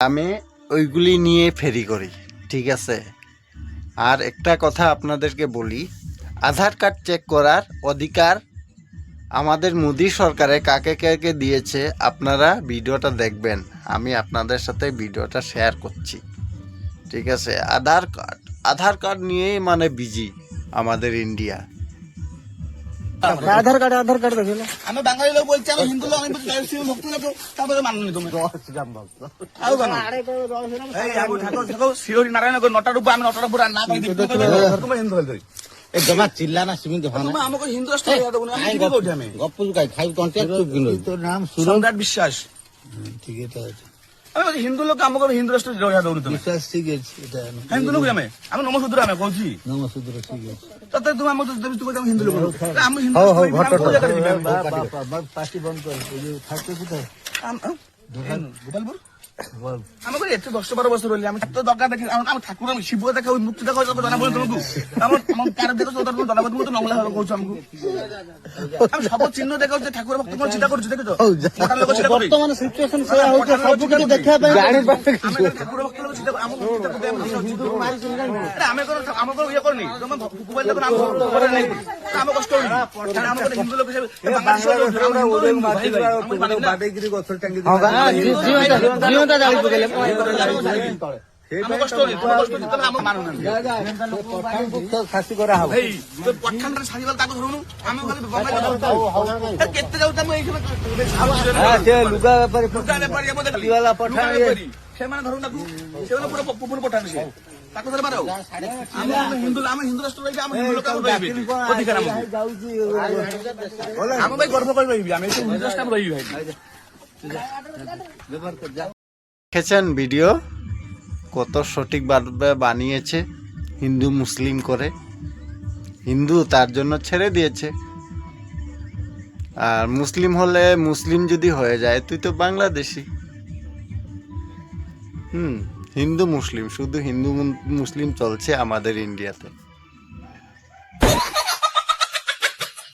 আমি ওইগুলি নিয়ে ফেরি করি, ঠিক আছে। আর একটা কথা আপনাদেরকে বলি, আধার কার্ড চেক করার অধিকার আমাদের মোদী সরকারে কাকে কাকে দিয়েছে আপনারা ভিডিওটা দেখবেন। আমি আপনাদের সাথে ভিডিওটা শেয়ার করছি, ঠিক আছে। আধার কার্ড নিয়েই মানে বিজি আমাদের ইন্ডিয়া। আধার কার্ড দেখো না। আমি বাঙালি লোক বলছি, আমি হিন্দু লোক, আমি ভক্তি লোক, তারপরে মাননি তুমি আরো জানো এই আমি ঠাকুর ঠাকুর শিওরি নারায়ণগর নটার উপর, আমি নটার উপর না তোমার হিন্দু হয়ে এই জমা চিল্লা না সিমিন দেখো না। তুমি আমাকে হিন্দু রাষ্ট্র হয়ে যাবে না, আমি কি করছি? আমি গপ্প গাই খাই কন্টাক্ট চুপ কিনো। তোর নাম সম্রাট বিশ্বাস। ঠিক আছে, আমি বলছি হিন্দু লোক আমাকে হিন্দু রাষ্ট্র হয়ে যাবে তুমি। বিশ্বাস ঠিক আছে, এটা হিন্দু লোক আমি নমসূত্র আমি বলছি। নমস্কার, ঠিক আছে। তাতে তুমি আমাকে তুমি হিন্দু লোক, আমি হিন্দু পার্টি বন্ধ করে থাকতে কোথায় গোপালপুর। আমাকে এতে 10-12 বছর হইলে আমি তো দরকার দেখি, আমি ঠাকুর, আমি শিব দেখা, ওই মুক্তি দেখা জানা বলে তোমাকে আমার আমার কার দেখো তো তুমি জানা বলে নমলা হলো কইছো আমাকে। আমি সব চিহ্ন দেখা হচ্ছে ঠাকুর ভক্ত কোন চিন্তা করছো দেখো তো মোটা লোক চিন্তা করি বর্তমানে সিচুয়েশন সেরা হচ্ছে, সব কিছু দেখা পাই জানি পাতে আমি ঠাকুর ভক্ত লোক চিন্তা আমাকে চিন্তা করতে আমি হিন্দু মারি শুনলাই না। আমি আমাকে ইয়ে করনি, তোমার মোবাইল দেখো আমি করে নাই, আমি কষ্ট করি। আমাকে হিন্দু লোক হিসেবে বাংলাদেশ আমরা ওদের বাদেগিরি গছর টাঙ্গি জীবনটা জানি বলে আমি কষ্ট করি, তুমি কষ্ট করি, তবে আমার মানুষ না শাস্তি করা হবে। এই তো পঠানরা সারিবাল তাকে ধরুন, আমি ওখানে বাংলা কথা কেটে যাও তুমি এইখানে সে লুগা ব্যাপারে ব্যাপারে আমাদের লিওয়ালা পঠান সে মানে ধরুন না সে মানে পুরো পঠান সে তাকে ধরে পারো। আমি হিন্দু রাষ্ট্র রইবে, আমি হিন্দু লোক রইবে অধিকার আমার। আমি ভাই গর্ব করে রইবি, আমি হিন্দু রাষ্ট্র রইবি ভাই। দেখেছেন ভিডিও কত সঠিকভাবে বানিয়েছে, হিন্দু মুসলিম করে। হিন্দু তার জন্য ছেড়ে দিয়েছে, আর মুসলিম হলে, মুসলিম যদি হয়ে যায় তুই তো বাংলাদেশি। হিন্দু মুসলিম, শুধু হিন্দু মুসলিম চলছে আমাদের ইন্ডিয়াতে।